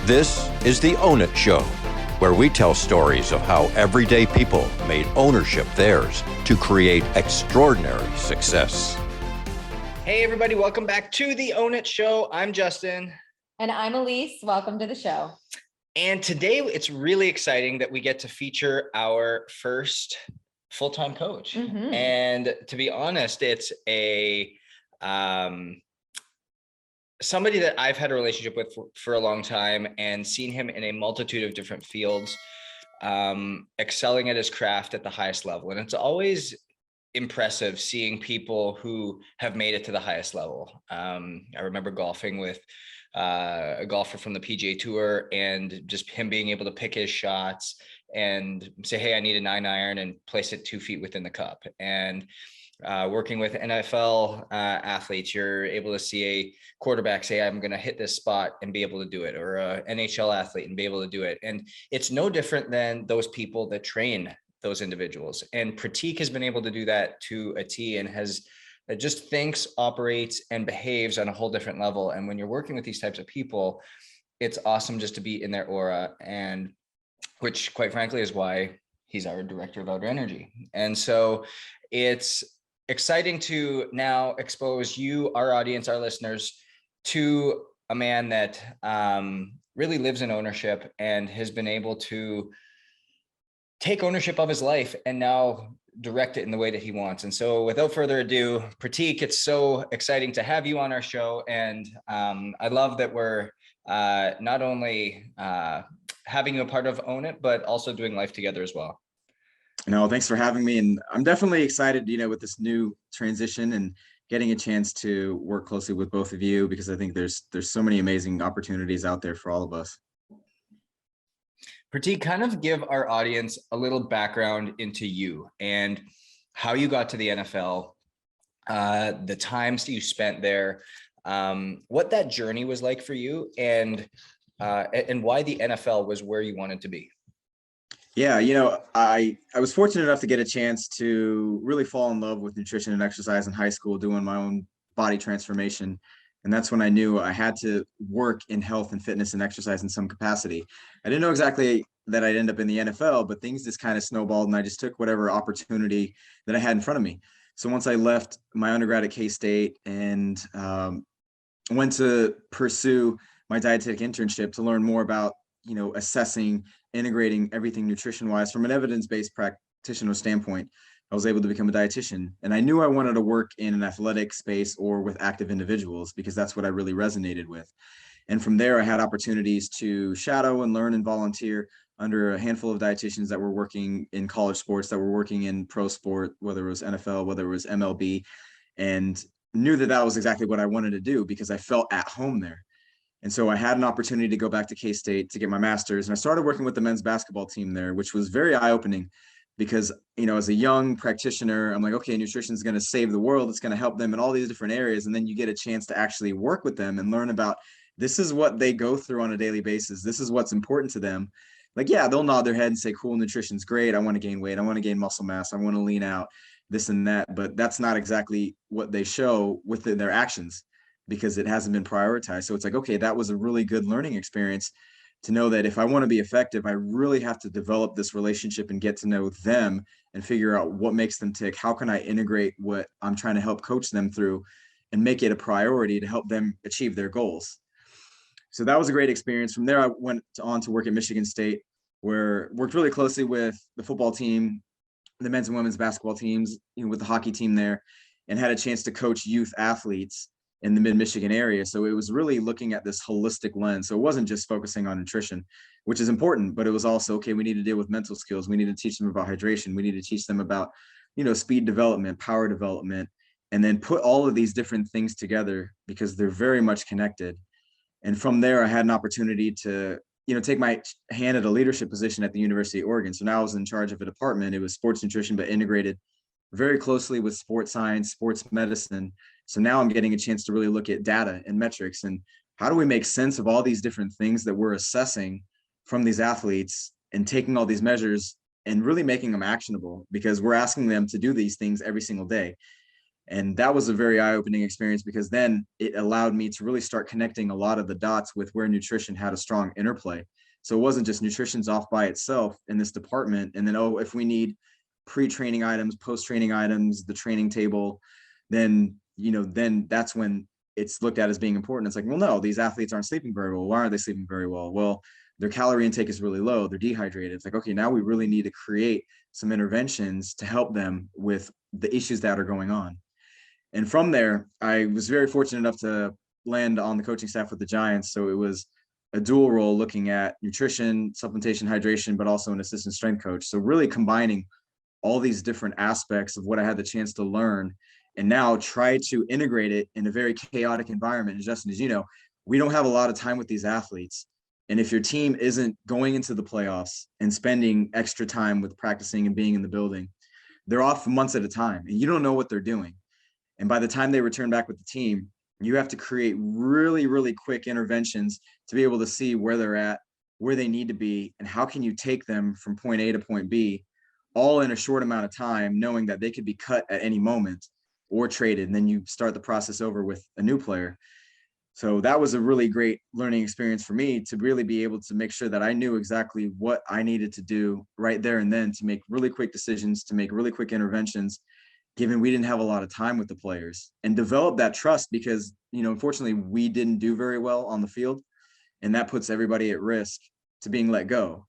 This is the Own It Show, where we tell stories of how everyday people made ownership theirs to create extraordinary success. Hey, everybody, welcome back to the Own It Show. I'm Justin. And I'm Elise. Welcome to the show. And today it's really exciting that we get to feature our first full-time coach. Mm-hmm. And to be honest, it's somebody that I've had a relationship with for a long time and seen him in a multitude of different fields, excelling at his craft at the highest level. And it's always impressive seeing people who have made it to the highest level. I remember golfing with a golfer from the PGA Tour, and just him being able to pick his shots and say, hey, I need a 9-iron, and place it 2 feet within the cup. And working with NFL athletes, you're able to see a quarterback say, I'm going to hit this spot and be able to do it, or an NHL athlete and be able to do it. And it's no different than those people that train those individuals. And Pratik has been able to do that to a T, and just thinks, operates, and behaves on a whole different level. And when you're working with these types of people, it's awesome just to be in their aura, and which quite frankly is why he's our director of outer energy. And so it's exciting to now expose you, our audience, our listeners, to a man that really lives in ownership and has been able to take ownership of his life and now direct it in the way that he wants. And so without further ado, Pratik, it's so exciting to have you on our show. And I love that we're not only having you a part of Own It, but also doing life together as well. No, thanks for having me. And I'm definitely excited, with this new transition and getting a chance to work closely with both of you, because I think there's so many amazing opportunities out there for all of us. Pratik, kind of give our audience a little background into you and how you got to the NFL, the times that you spent there, what that journey was like for you, and why the NFL was where you wanted to be. Yeah, I was fortunate enough to get a chance to really fall in love with nutrition and exercise in high school, doing my own body transformation. And that's when I knew I had to work in health and fitness and exercise in some capacity. I didn't know exactly that I'd end up in the NFL, but things just kind of snowballed, and I just took whatever opportunity that I had in front of me. So once I left my undergrad at K-State and went to pursue my dietetic internship to learn more about, assessing, integrating everything nutrition-wise from an evidence-based practitioner standpoint, I was able to become a dietitian. And I knew I wanted to work in an athletic space or with active individuals, because that's what I really resonated with. And from there, I had opportunities to shadow and learn and volunteer under a handful of dietitians that were working in college sports, that were working in pro sport, whether it was NFL, whether it was MLB, and knew that that was exactly what I wanted to do because I felt at home there. And so I had an opportunity to go back to K-State to get my master's, and I started working with the men's basketball team there, which was very eye-opening because, as a young practitioner, I'm like, okay, nutrition is going to save the world. It's going to help them in all these different areas. And then you get a chance to actually work with them and learn about, this is what they go through on a daily basis. This is what's important to them. Like, yeah, they'll nod their head and say, cool, nutrition's great. I want to gain weight. I want to gain muscle mass. I want to lean out, this and that. But that's not exactly what they show within their actions, because it hasn't been prioritized. So it's like, okay, that was a really good learning experience to know that if I want to be effective, I really have to develop this relationship and get to know them and figure out what makes them tick. How can I integrate what I'm trying to help coach them through and make it a priority to help them achieve their goals? So that was a great experience. From there, I went on to work at Michigan State, where I worked really closely with the football team, the men's and women's basketball teams, with the hockey team there, and had a chance to coach youth athletes in the mid-Michigan area. So it was really looking at this holistic lens. So it wasn't just focusing on nutrition, which is important, but it was also, okay, we need to deal with mental skills. We need to teach them about hydration. We need to teach them about, speed development, power development, and then put all of these different things together because they're very much connected. And from there, I had an opportunity to, take my hand at a leadership position at the University of Oregon. So now I was in charge of a department. It was sports nutrition, but integrated very closely with sports science, sports medicine. So now I'm getting a chance to really look at data and metrics and how do we make sense of all these different things that we're assessing from these athletes and taking all these measures and really making them actionable, because we're asking them to do these things every single day. And that was a very eye-opening experience, because then it allowed me to really start connecting a lot of the dots with where nutrition had a strong interplay. So it wasn't just nutrition's off by itself in this department, and then, oh, if we need pre-training items, post-training items, the training table, then, then that's when it's looked at as being important. It's like, well, no, these athletes aren't sleeping very well. Why aren't they sleeping very well? Well, their calorie intake is really low. They're dehydrated. It's like, okay, now we really need to create some interventions to help them with the issues that are going on. And from there, I was very fortunate enough to land on the coaching staff with the Giants. So it was a dual role, looking at nutrition, supplementation, hydration, but also an assistant strength coach. So really combining all these different aspects of what I had the chance to learn, and now try to integrate it in a very chaotic environment. And Justin, as you know, we don't have a lot of time with these athletes. And if your team isn't going into the playoffs and spending extra time with practicing and being in the building, they're off months at a time, and you don't know what they're doing. And by the time they return back with the team, you have to create really, really quick interventions to be able to see where they're at, where they need to be, and how can you take them from point A to point B, all in a short amount of time, knowing that they could be cut at any moment or traded. And then you start the process over with a new player. So that was a really great learning experience for me, to really be able to make sure that I knew exactly what I needed to do right there and then to make really quick decisions, to make really quick interventions, given we didn't have a lot of time with the players, and develop that trust, because, unfortunately we didn't do very well on the field, and that puts everybody at risk to being let go.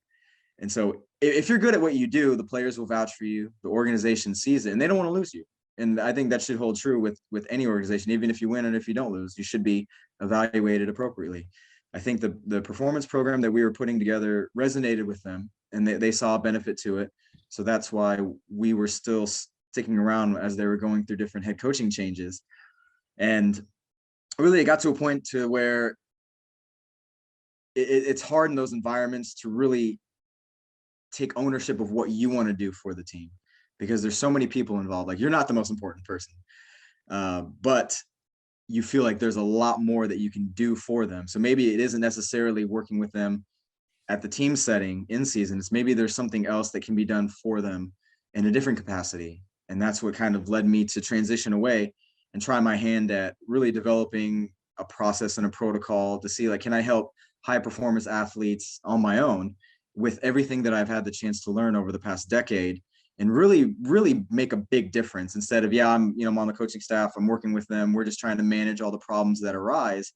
And so if you're good at what you do, the players will vouch for you, the organization sees it, and they don't want to lose you. And I think that should hold true with any organization. Even if you win and if you don't lose, you should be evaluated appropriately. I think the performance program that we were putting together resonated with them, and they saw a benefit to it. So that's why we were still sticking around as they were going through different head coaching changes. And really, it got to a point to where it's hard in those environments to really take ownership of what you want to do for the team, because there's so many people involved. Like, you're not the most important person, but you feel like there's a lot more that you can do for them. So maybe it isn't necessarily working with them at the team setting in season. It's maybe there's something else that can be done for them in a different capacity. And that's what kind of led me to transition away and try my hand at really developing a process and a protocol to see, like, can I help high performance athletes on my own with everything that I've had the chance to learn over the past decade, and really, really make a big difference, instead of, I'm on the coaching staff, I'm working with them, we're just trying to manage all the problems that arise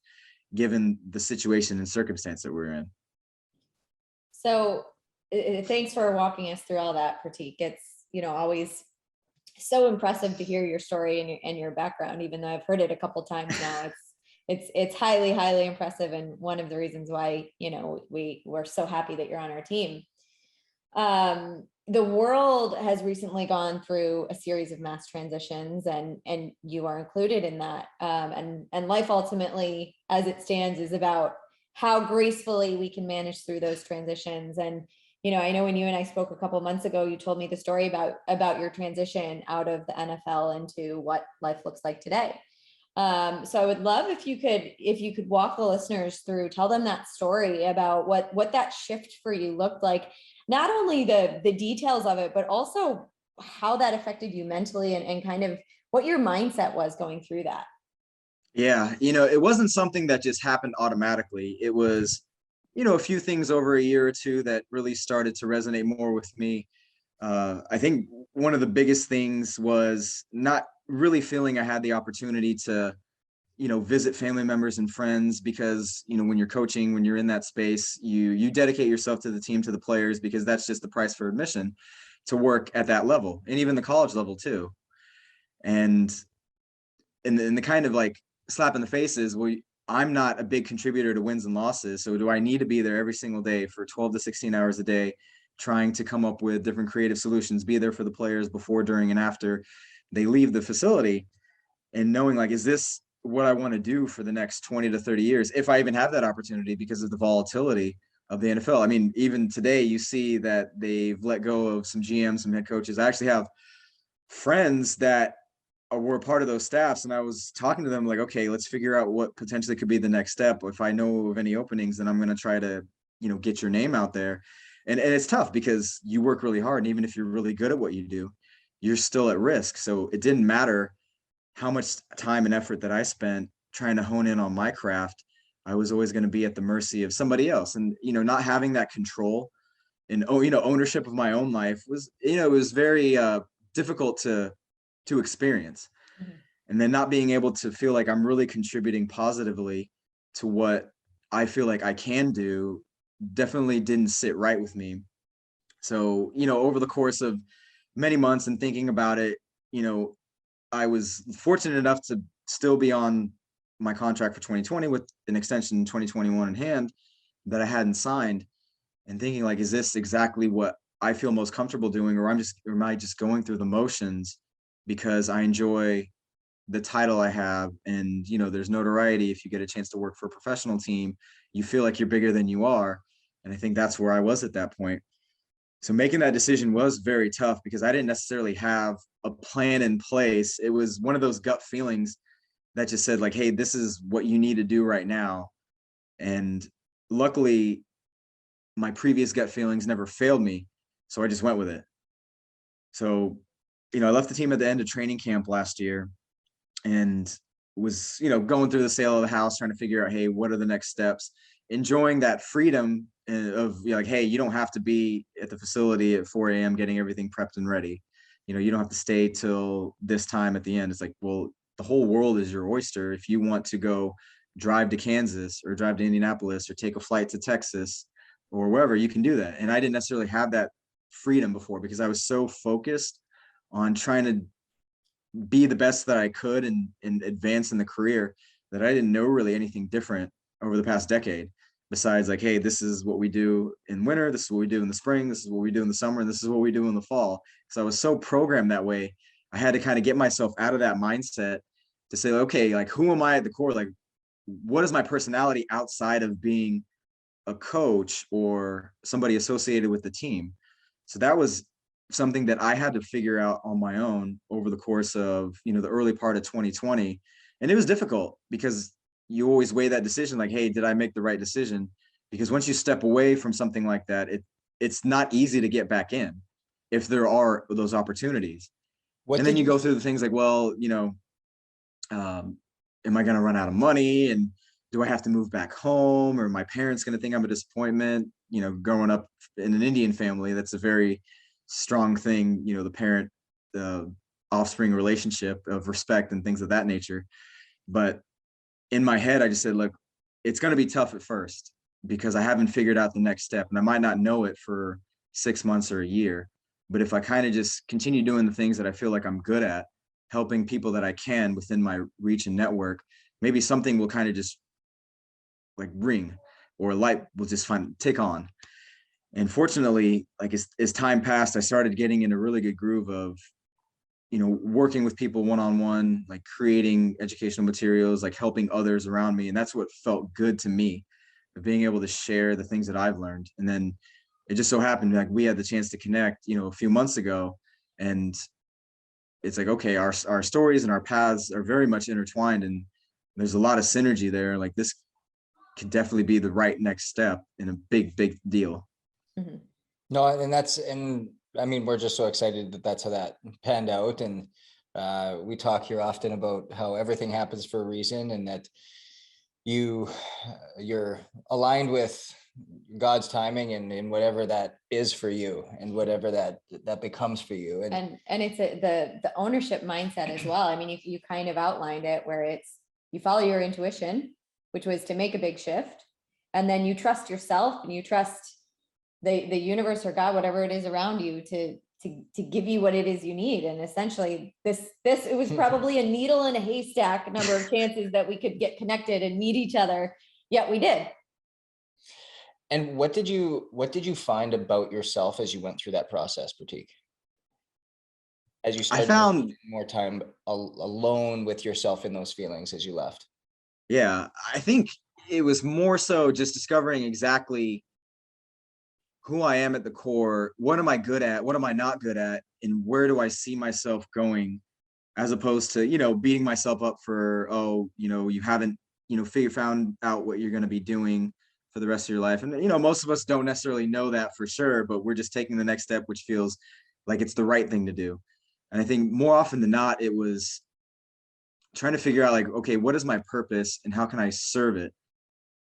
given the situation and circumstance that we're in. So thanks for walking us through all that, Pratik. It's, always so impressive to hear your story and your background, even though I've heard it a couple times now. It's highly, highly impressive. And one of the reasons why, we're so happy that you're on our team. The world has recently gone through a series of mass transitions, and you are included in that. And life ultimately, as it stands, is about how gracefully we can manage through those transitions. And, I know when you and I spoke a couple of months ago, you told me the story about your transition out of the NFL into what life looks like today. So I would love if you could walk the listeners through, tell them that story about what that shift for you looked like, not only the details of it, but also how that affected you mentally, and kind of what your mindset was going through that. Yeah. It wasn't something that just happened automatically. It was, a few things over a year or two that really started to resonate more with me. I think one of the biggest things was not really feeling I had the opportunity to, visit family members and friends, because, when you're coaching, when you're in that space, you dedicate yourself to the team, to the players, because that's just the price for admission to work at that level, and even the college level too. And the kind of like slap in the face is, well, I'm not a big contributor to wins and losses. So do I need to be there every single day for 12 to 16 hours a day, trying to come up with different creative solutions, be there for the players before, during, and after they leave the facility, and knowing, like, is this what I want to do for the next 20 to 30 years, if I even have that opportunity, because of the volatility of the NFL. I mean, even today you see that they've let go of some GMs, some head coaches. I actually have friends that were part of those staffs, and I was talking to them like, okay, let's figure out what potentially could be the next step. If I know of any openings, then I'm going to try to, get your name out there. And it's tough, because you work really hard, and even if you're really good at what you do, you're still at risk. So it didn't matter how much time and effort that I spent trying to hone in on my craft, I was always going to be at the mercy of somebody else. And, not having that control and, ownership of my own life was, it was very difficult to experience. Mhm. And then not being able to feel like I'm really contributing positively to what I feel like I can do definitely didn't sit right with me. So, over the course of many months and thinking about it, I was fortunate enough to still be on my contract for 2020 with an extension in 2021 in hand that I hadn't signed, and thinking like, is this exactly what I feel most comfortable doing, or am I just going through the motions because I enjoy the title I have, and there's notoriety if you get a chance to work for a professional team, you feel like you're bigger than you are. And I think that's where I was at that point. So making that decision was very tough because I didn't necessarily have a plan in place. It was one of those gut feelings that just said like, hey, this is what you need to do right now. And luckily, my previous gut feelings never failed me. So I just went with it. So, I left the team at the end of training camp last year and was, going through the sale of the house, trying to figure out, hey, what are the next steps? Enjoying that freedom of like, hey, you don't have to be at the facility at 4 a.m. getting everything prepped and ready. You don't have to stay till this time at the end. It's like, well, the whole world is your oyster. If you want to go drive to Kansas or drive to Indianapolis or take a flight to Texas or wherever, you can do that. And I didn't necessarily have that freedom before because I was so focused on trying to be the best that I could and advance in the career that I didn't know really anything different over the past decade besides like, hey, this is what we do in winter, this is what we do in the spring, this is what we do in the summer, and this is what we do in the fall. So I was so programmed that way. I had to kind of get myself out of that mindset to say, okay, like, who am I at the core? Like, what is my personality outside of being a coach or somebody associated with the team? So that was something that I had to figure out on my own over the course of, the early part of 2020. And it was difficult because you always weigh that decision like, hey, did I make the right decision? Because once you step away from something like that, it's not easy to get back in if there are those opportunities. What And then did you you go through the things like, well, am I going to run out of money? And do I have to move back home? Or my parents going to think I'm a disappointment? Growing up in an Indian family, that's a very strong thing, the parent offspring relationship of respect and things of that nature. But in my head, I just said, look, it's going to be tough at first because I haven't figured out the next step and I might not know it for 6 months or a year. But if I kind of just continue doing the things that I feel like I'm good at, helping people that I can within my reach and network, maybe something will kind of just like ring or a light will just take on. And fortunately, like as time passed, I started getting in a really good groove of, working with people one-on-one, like creating educational materials, like helping others around me. And that's what felt good to me, of being able to share the things that I've learned. And then it just so happened like we had the chance to connect, a few months ago. And it's like, okay, our stories and our paths are very much intertwined and there's a lot of synergy there. Like this could definitely be the right next step in a big, big deal. Mhm. No, and I mean, we're just so excited that that's how that panned out. And we talk here often about how everything happens for a reason and that you're aligned with God's timing and whatever that is for you and whatever that becomes for you. And it's the ownership mindset as well. I mean, you kind of outlined it where it's, you follow your intuition, which was to make a big shift. And then you trust yourself and you trust the universe or God, whatever it is around you to give you what it is you need. And essentially it was probably a needle in a haystack number of chances that we could get connected and meet each other. Yet we did. And what did you find about yourself as you went through that process, Pratik? As you started spending more time alone with yourself in those feelings as you left? Yeah, I think it was more so just discovering exactly who I am at the core. What am I good at? What am I not good at? And where do I see myself going? As opposed to, beating myself up for, you haven't, found out what you're going to be doing for the rest of your life. And, most of us don't necessarily know that for sure, but we're just taking the next step, which feels like it's the right thing to do. And I think more often than not, it was trying to figure out like, okay, what is my purpose and how can I serve it?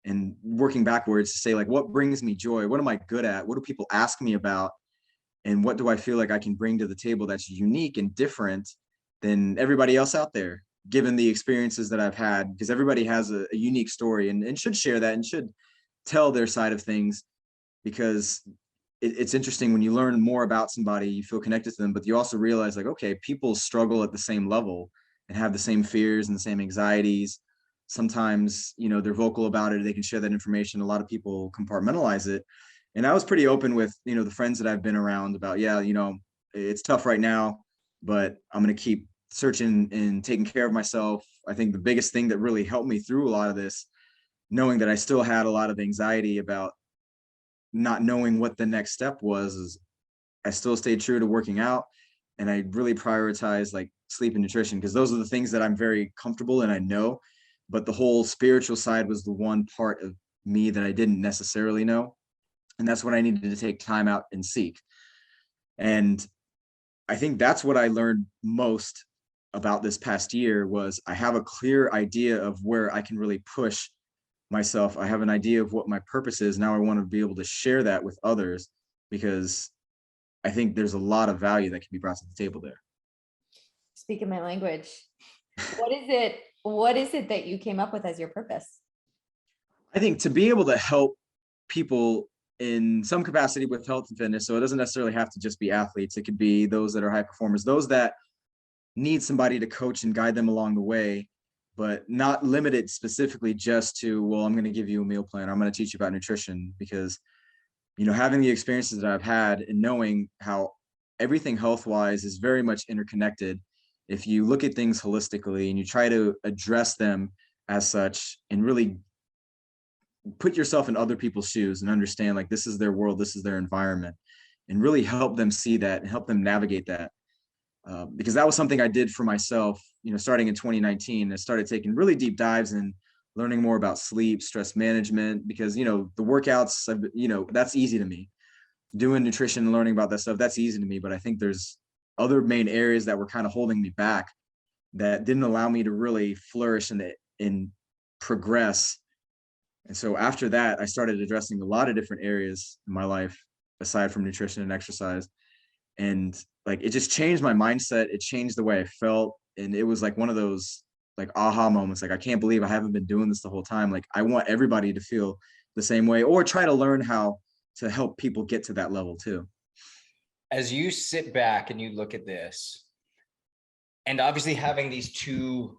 And working backwards to say like, what brings me joy? What am I good at? What do people ask me about? And what do I feel like I can bring to the table that's unique and different than everybody else out there, given the experiences that I've had? Because everybody has a unique story and should share that and should tell their side of things, because it's interesting when you learn more about somebody, you feel connected to them, but you also realize like, okay, people struggle at the same level and have the same fears and the same anxieties. Sometimes, you know, they're vocal about it. They can share that information. A lot of people compartmentalize it. And I was pretty open with, you know, the friends that I've been around about, yeah, you know, it's tough right now, but I'm going to keep searching and taking care of myself. I think the biggest thing that really helped me through a lot of this, knowing that I still had a lot of anxiety about not knowing what the next step was, is I still stayed true to working out, and I really prioritized like sleep and nutrition, because those are the things that I'm very comfortable and I know. But the whole spiritual side was the one part of me that I didn't necessarily know. And that's what I needed to take time out and seek. And I think that's what I learned most about this past year was I have a clear idea of where I can really push myself. I have an idea of what my purpose is. Now I want to be able to share that with others, because I think there's a lot of value that can be brought to the table there. Speaking my language, what is it that you came up with as your purpose? I think to be able to help people in some capacity with health and fitness. So it doesn't necessarily have to just be athletes. It could be those that are high performers, those that need somebody to coach and guide them along the way, but not limited specifically just to, well, I'm going to give you a meal plan. I'm going to teach you about nutrition, because, you know, having the experiences that I've had and knowing how everything health-wise is very much interconnected. If you look at things holistically and you try to address them as such and really put yourself in other people's shoes and understand like this is their world, this is their environment, and really help them see that and help them navigate that. Because that was something I did for myself, you know, starting in 2019. I started taking really deep dives and learning more about sleep, stress management, because, you know, the workouts, you know, that's easy to me. Doing nutrition and learning about that stuff, that's easy to me. But I think there's other main areas that were kind of holding me back that didn't allow me to really flourish and progress. And so after that, I started addressing a lot of different areas in my life aside from nutrition and exercise. And like, it just changed my mindset. It changed the way I felt. And it was like one of those like aha moments. Like, I can't believe I haven't been doing this the whole time. Like, I want everybody to feel the same way, or try to learn how to help people get to that level too. As you sit back and you look at this, and obviously having these two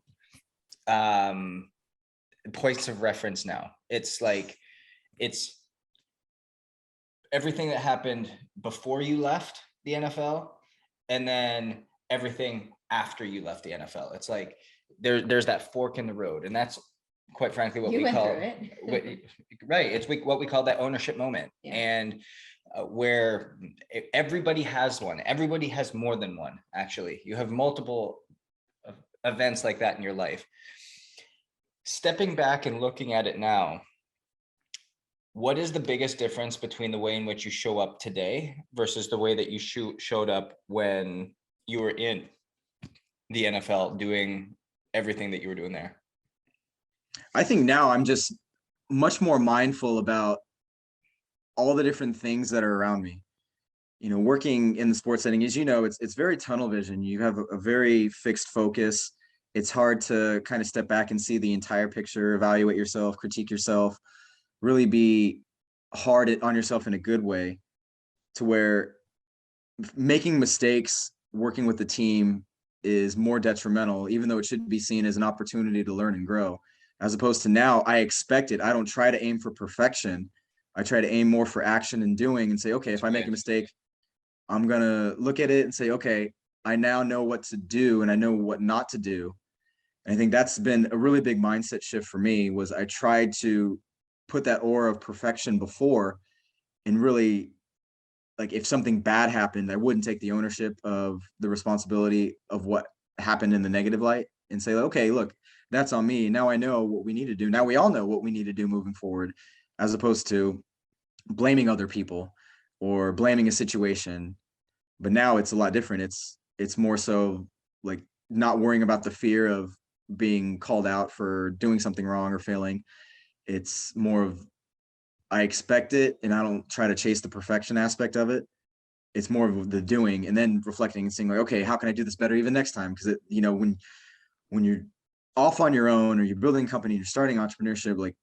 points of reference now, it's like, it's everything that happened before you left the NFL and then everything after you left the NFL. It's like there's that fork in the road, and that's quite frankly what we call it. Right, it's what we call that ownership moment. Yeah. And where everybody has one, everybody has more than one. Actually, you have multiple events like that in your life. Stepping back and looking at it now, what is the biggest difference between the way in which you show up today versus the way that you showed up when you were in the NFL doing everything that you were doing there? I think now I'm just much more mindful about all the different things that are around me. You know, working in the sports setting, as you know, it's very tunnel vision. You have a very fixed focus. It's hard to kind of step back and see the entire picture, evaluate yourself, critique yourself, really be hard on yourself in a good way, to where making mistakes, working with the team is more detrimental, even though it should be seen as an opportunity to learn and grow. As opposed to now, I expect it. I don't try to aim for perfection. I try to aim more for action and doing, and say, okay, if I make a mistake, I'm going to look at it and say, okay, I now know what to do and I know what not to do. And I think that's been a really big mindset shift for me. Was I tried to put that aura of perfection before, and really, like, if something bad happened, I wouldn't take the ownership of the responsibility of what happened in the negative light and say, okay, look, that's on me. Now I know what we need to do. Now we all know what we need to do moving forward, as opposed to blaming other people or blaming a situation. But now it's a lot different. It's more so like not worrying about the fear of being called out for doing something wrong or failing. It's more of, I expect it and I don't try to chase the perfection aspect of it. It's more of the doing and then reflecting and saying like, okay, how can I do this better even next time? Because when you're off on your own or you're building a company, you're starting entrepreneurship, like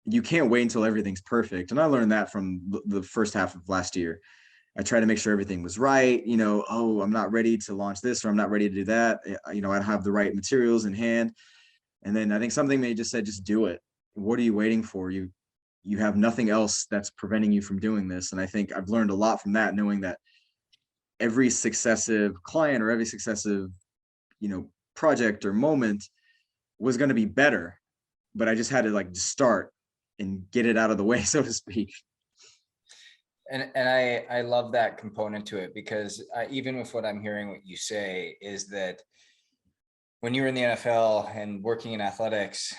you can't wait until everything's perfect. And I learned that from the first half of last year. I tried to make sure everything was right. Oh, I'm not ready to launch this or I'm not ready to do that. I'd have the right materials in hand. And then I think something they just said, just do it. What are you waiting for? You have nothing else that's preventing you from doing this. And I think I've learned a lot from that, knowing that every successive client or every successive, project or moment was going to be better, but I just had to like just start and get it out of the way, so to speak. And I love that component to it, because even with what I'm hearing, what you say is that when you were in the NFL and working in athletics,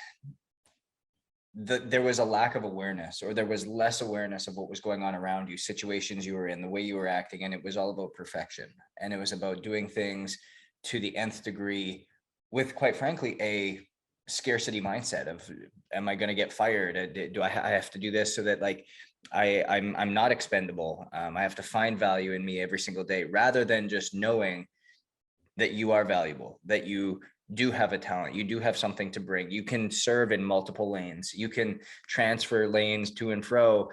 there was a lack of awareness, or there was less awareness of what was going on around you, situations you were in, the way you were acting, and it was all about perfection. And it was about doing things to the nth degree with, quite frankly, a scarcity mindset of, am I going to get fired? Do I have to do this so that like I'm not expendable? I have to find value in me every single day, rather than just knowing that you are valuable, that you do have a talent, you do have something to bring. You can serve in multiple lanes. You can transfer lanes to and fro,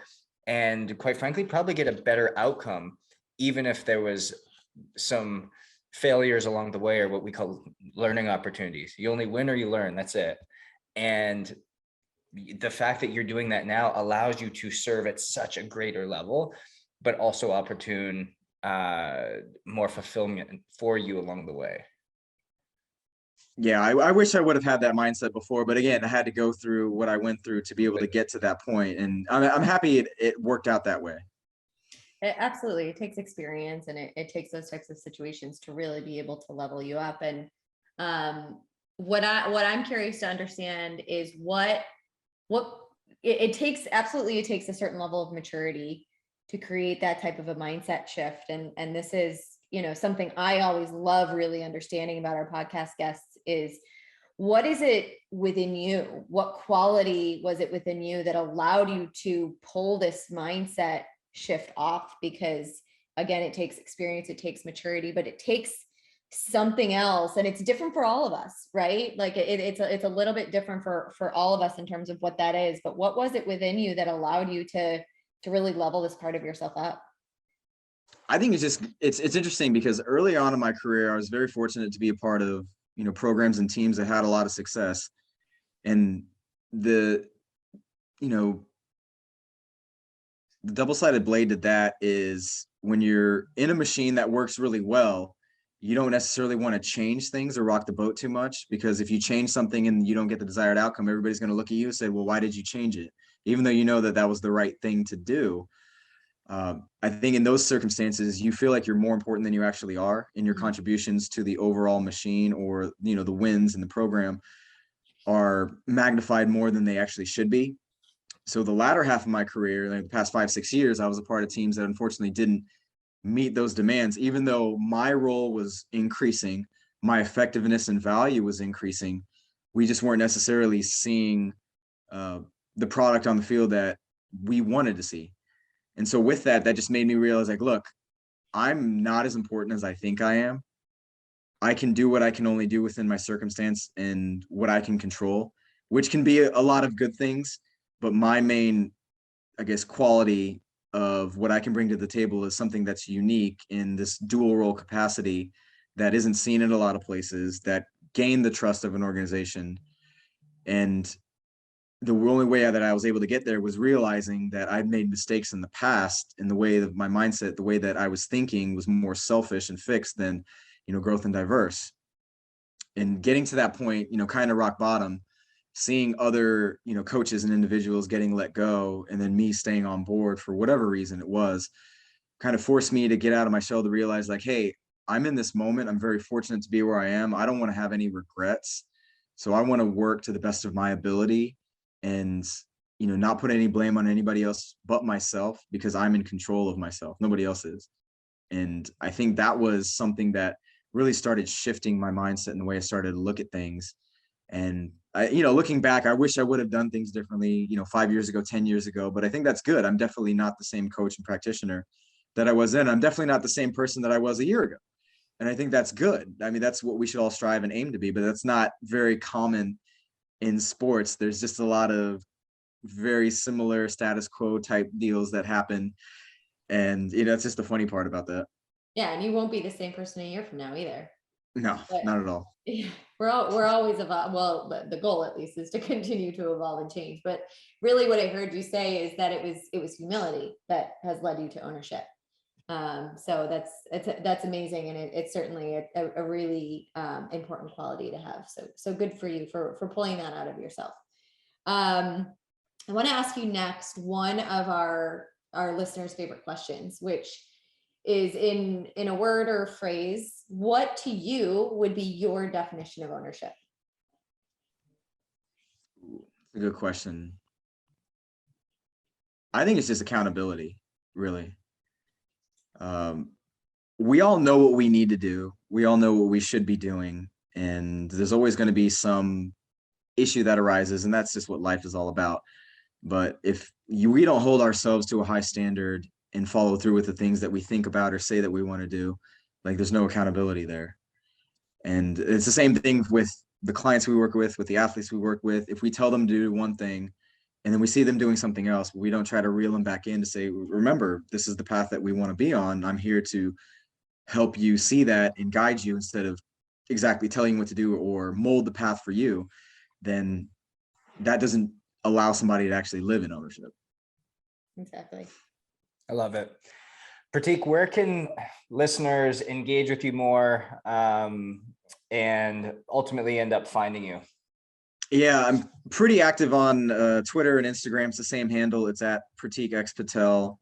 and quite frankly, probably get a better outcome, even if there was some failures along the way, or what we call learning opportunities. You only win or you learn, that's it. And the fact that you're doing that now allows you to serve at such a greater level, but also opportune, more fulfillment for you along the way. Yeah, I wish I would have had that mindset before, but again, I had to go through what I went through to be able to get to that point, and I'm happy it worked out that way. Absolutely. It takes experience, and it takes those types of situations to really be able to level you up. And what I'm curious to understand is what it takes. Absolutely, it takes a certain level of maturity to create that type of a mindset shift. And this is, something I always love really understanding about our podcast guests is, what is it within you? What quality was it within you that allowed you to pull this mindset shift off? Because again, it takes experience, it takes maturity, but it takes something else, and it's different for all of us, right? Like it's a little bit different for all of us in terms of what that is. But what was it within you that allowed you to really level this part of yourself up? I think it's interesting because early on in my career, I was very fortunate to be a part of, programs and teams that had a lot of success. And the double-sided blade to that is, when you're in a machine that works really well, you don't necessarily want to change things or rock the boat too much, because if you change something and you don't get the desired outcome, everybody's going to look at you and say, well, why did you change it? Even though you know that was the right thing to do. I think in those circumstances, you feel like you're more important than you actually are, and your contributions to the overall machine, or, the wins in the program, are magnified more than they actually should be. So the latter half of my career, like the past 5-6 years, I was a part of teams that unfortunately didn't meet those demands. Even though my role was increasing, my effectiveness and value was increasing, we just weren't necessarily seeing the product on the field that we wanted to see. And so with that just made me realize, like, look, I'm not as important as I think I am. I can do what I can only do within my circumstance and what I can control, which can be a lot of good things. But my main, I guess, quality of what I can bring to the table is something that's unique in this dual role capacity that isn't seen in a lot of places, that gain the trust of an organization. And the only way that I was able to get there was realizing that I'd made mistakes in the past, in the way that my mindset, the way that I was thinking, was more selfish and fixed than, growth and diverse. And getting to that point, kind of rock bottom, seeing other, coaches and individuals getting let go, and then me staying on board for whatever reason it was, kind of forced me to get out of my shell, to realize, like, hey, I'm in this moment. I'm very fortunate to be where I am. I don't want to have any regrets. So I want to work to the best of my ability, and not put any blame on anybody else but myself, because I'm in control of myself. Nobody else is. And I think that was something that really started shifting my mindset and the way I started to look at things. And looking back, I wish I would have done things differently, 5 years ago, 10 years ago, but I think that's good. I'm definitely not the same coach and practitioner that I was then. I'm definitely not the same person that I was a year ago. And I think that's good. I mean, that's what we should all strive and aim to be, but that's not very common in sports. There's just a lot of very similar status quo type deals that happen. And, it's just the funny part about that. Yeah. And you won't be the same person a year from now either. No, But not at all. yeah, we're always evolve. Well, the goal at least is to continue to evolve and change. But really what I heard you say is that it was humility that has led you to ownership. So that's amazing. And it's certainly a really important quality to have. So good for you for pulling that out of yourself. I want to ask you next one of our listeners' favorite questions, which is in a word or a phrase. What to you would be your definition of ownership? That's a good question. I think it's just accountability, really. We all know what we need to do. We all know what we should be doing. And there's always going to be some issue that arises. And that's just what life is all about. But if we don't hold ourselves to a high standard and follow through with the things that we think about or say that we want to do, like there's no accountability there. And it's the same thing with the clients we work with the athletes we work with. If we tell them to do one thing and then we see them doing something else, we don't try to reel them back in to say, remember, this is the path that we want to be on. I'm here to help you see that and guide you instead of exactly telling you what to do or mold the path for you. Then that doesn't allow somebody to actually live in ownership. Exactly. I love it. Pratik, where can listeners engage with you more and ultimately end up finding you? Yeah, I'm pretty active on Twitter and Instagram. It's the same handle. It's at Pratik X Patel.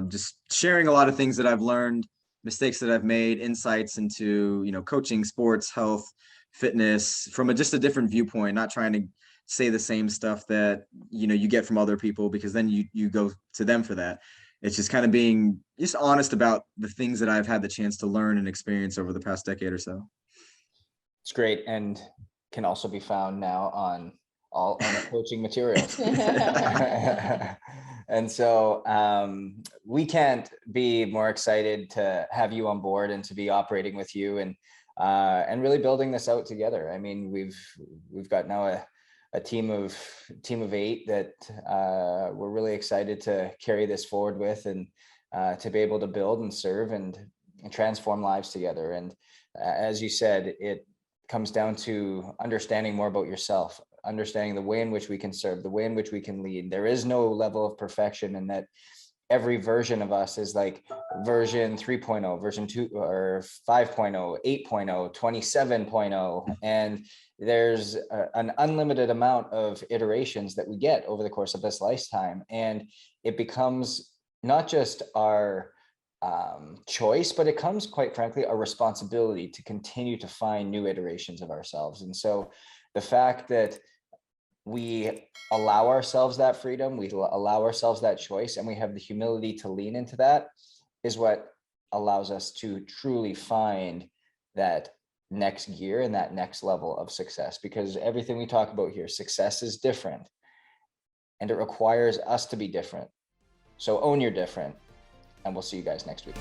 Just sharing a lot of things that I've learned, mistakes that I've made, insights into, coaching, sports, health, fitness from just a different viewpoint, not trying to say the same stuff that, you get from other people, because then you go to them for that. It's just kind of being just honest about the things that I've had the chance to learn and experience over the past decade or so. It's great. And can also be found now on all Owner coaching materials. And so we can't be more excited to have you on board and to be operating with you and really building this out together. I mean, we've got now a team of 8 that we're really excited to carry this forward with and to be able to build and serve and transform lives together. And as you said, it comes down to understanding more about yourself, understanding the way in which we can serve, the way in which we can lead. There is no level of perfection, and that every version of us is like version 3.0, version 2 or 5.0, 8.0, 27.0. And there's an unlimited amount of iterations that we get over the course of this lifetime. And it becomes not just our choice, but it comes, quite frankly, a responsibility to continue to find new iterations of ourselves. And so the fact that we allow ourselves that freedom, we allow ourselves that choice, and we have the humility to lean into that is what allows us to truly find that next gear and that next level of success. Because everything we talk about here, success is different and it requires us to be different. So own your different. And we'll see you guys next week.